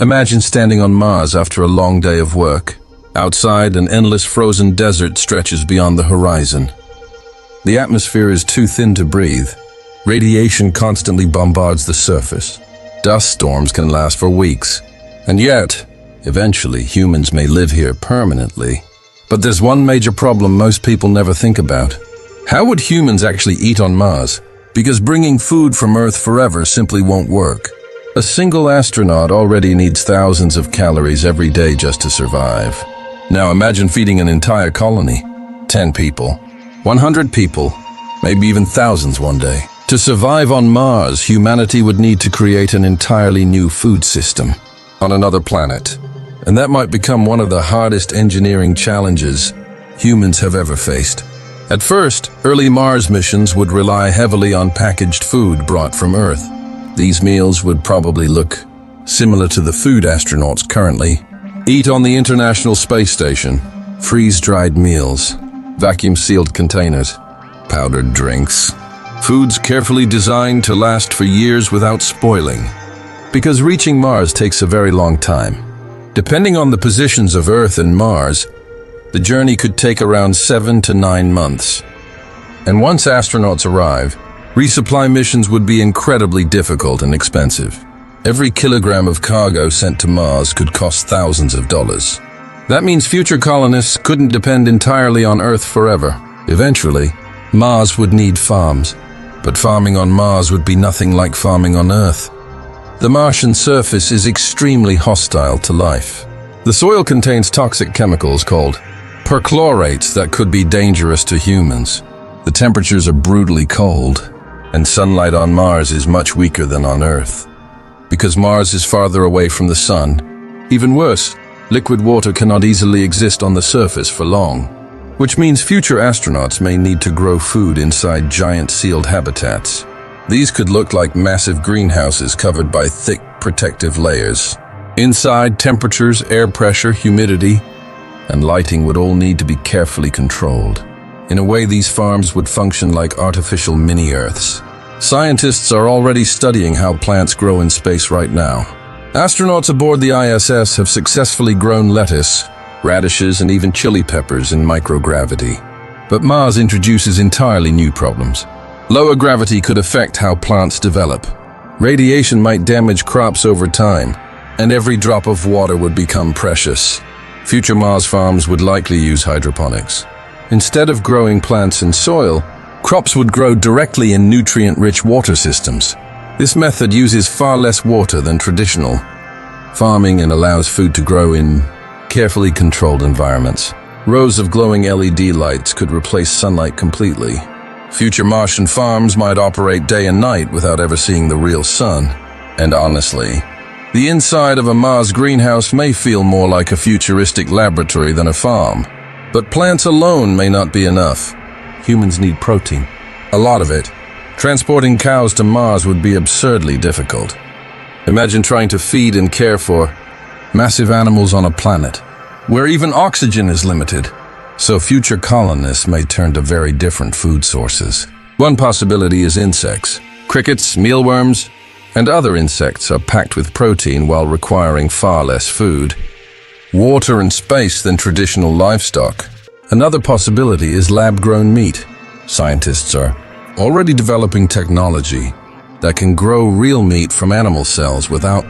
Imagine standing on Mars after a long day of work. Outside, an endless frozen desert stretches beyond the horizon. The atmosphere is too thin to breathe. Radiation constantly bombards the surface. Dust storms can last for weeks. And yet, eventually, humans may live here permanently. But there's one major problem most people never think about. How would humans actually eat on Mars? Because bringing food from Earth forever simply won't work. A single astronaut already needs thousands of calories every day just to survive. Now imagine feeding an entire colony. 10 people, 100 people, maybe even thousands one day. To survive on Mars, humanity would need to create an entirely new food system on another planet. And that might become one of the hardest engineering challenges humans have ever faced. At first, early Mars missions would rely heavily on packaged food brought from Earth. These meals would probably look similar to the food astronauts currently eat on the International Space Station: freeze-dried meals, vacuum-sealed containers, powdered drinks. Foods carefully designed to last for years without spoiling. Because reaching Mars takes a very long time. Depending on the positions of Earth and Mars, the journey could take around 7 to 9 months. And once astronauts arrive, resupply missions would be incredibly difficult and expensive. Every kilogram of cargo sent to Mars could cost thousands of dollars. That means future colonists couldn't depend entirely on Earth forever. Eventually, Mars would need farms. But farming on Mars would be nothing like farming on Earth. The Martian surface is extremely hostile to life. The soil contains toxic chemicals called perchlorates that could be dangerous to humans. The temperatures are brutally cold, and sunlight on Mars is much weaker than on Earth. Because Mars is farther away from the sun, even worse, liquid water cannot easily exist on the surface for long, which means future astronauts may need to grow food inside giant sealed habitats. These could look like massive greenhouses covered by thick protective layers. Inside, temperatures, air pressure, humidity, and lighting would all need to be carefully controlled. In a way, these farms would function like artificial mini-Earths. Scientists are already studying how plants grow in space right now. Astronauts aboard the ISS have successfully grown lettuce, radishes, and even chili peppers in microgravity. But Mars introduces entirely new problems. Lower gravity could affect how plants develop. Radiation might damage crops over time, and every drop of water would become precious. Future Mars farms would likely use hydroponics. Instead of growing plants in soil, crops would grow directly in nutrient-rich water systems. This method uses far less water than traditional farming and allows food to grow in carefully controlled environments. Rows of glowing LED lights could replace sunlight completely. Future Martian farms might operate day and night without ever seeing the real sun. And honestly, the inside of a Mars greenhouse may feel more like a futuristic laboratory than a farm. But plants alone may not be enough. Humans need protein. A lot of it. Transporting cows to Mars would be absurdly difficult. Imagine trying to feed and care for massive animals on a planet where even oxygen is limited. So future colonists may turn to very different food sources. One possibility is insects. Crickets, mealworms, and other insects are packed with protein while requiring far less food, water, and space than traditional livestock. Another possibility is lab-grown meat. Scientists are already developing technology that can grow real meat from animal cells without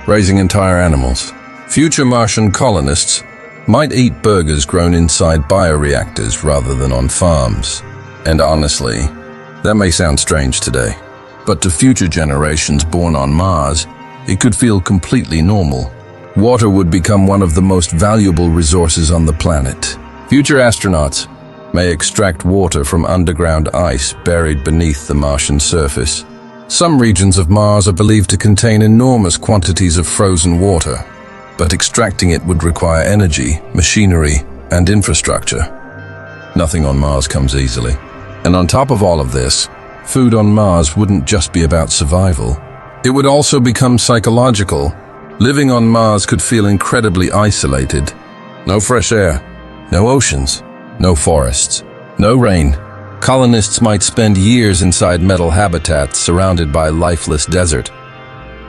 raising entire animals. Future Martian colonists might eat burgers grown inside bioreactors rather than on farms. And honestly, that may sound strange today, but to future generations born on Mars, it could feel completely normal. Water would become one of the most valuable resources on the planet. Future astronauts may extract water from underground ice buried beneath the Martian surface. Some regions of Mars are believed to contain enormous quantities of frozen water, but extracting it would require energy, machinery, and infrastructure. Nothing on Mars comes easily. And on top of all of this, food on Mars wouldn't just be about survival. It would also become psychological. Living on Mars could feel incredibly isolated. No fresh air, no oceans, no forests, no rain. Colonists might spend years inside metal habitats surrounded by lifeless desert.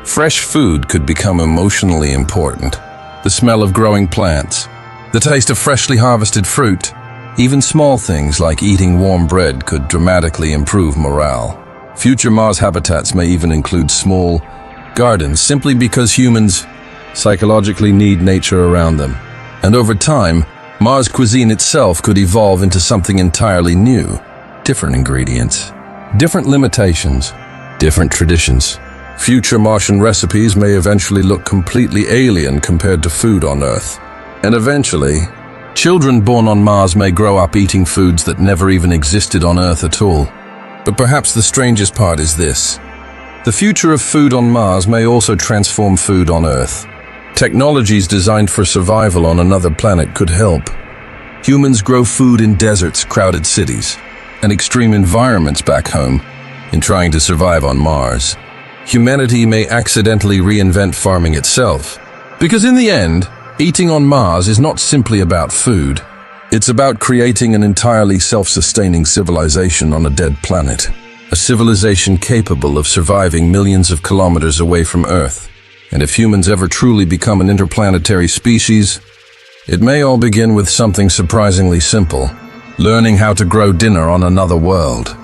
Fresh food could become emotionally important. The smell of growing plants, the taste of freshly harvested fruit, even small things like eating warm bread could dramatically improve morale. Future Mars habitats may even include small gardens simply because humans psychologically need nature around them. And over time, Mars cuisine itself could evolve into something entirely new. Different ingredients, different limitations, different traditions. Future Martian recipes may eventually look completely alien compared to food on Earth. And eventually, children born on Mars may grow up eating foods that never even existed on Earth at all. But perhaps the strangest part is this. The future of food on Mars may also transform food on Earth. Technologies designed for survival on another planet could help. Humans grow food in deserts, crowded cities, and extreme environments back home in trying to survive on Mars. Humanity may accidentally reinvent farming itself. Because in the end, eating on Mars is not simply about food. It's about creating an entirely self-sustaining civilization on a dead planet. A civilization capable of surviving millions of kilometers away from Earth. And if humans ever truly become an interplanetary species, it may all begin with something surprisingly simple: learning how to grow dinner on another world.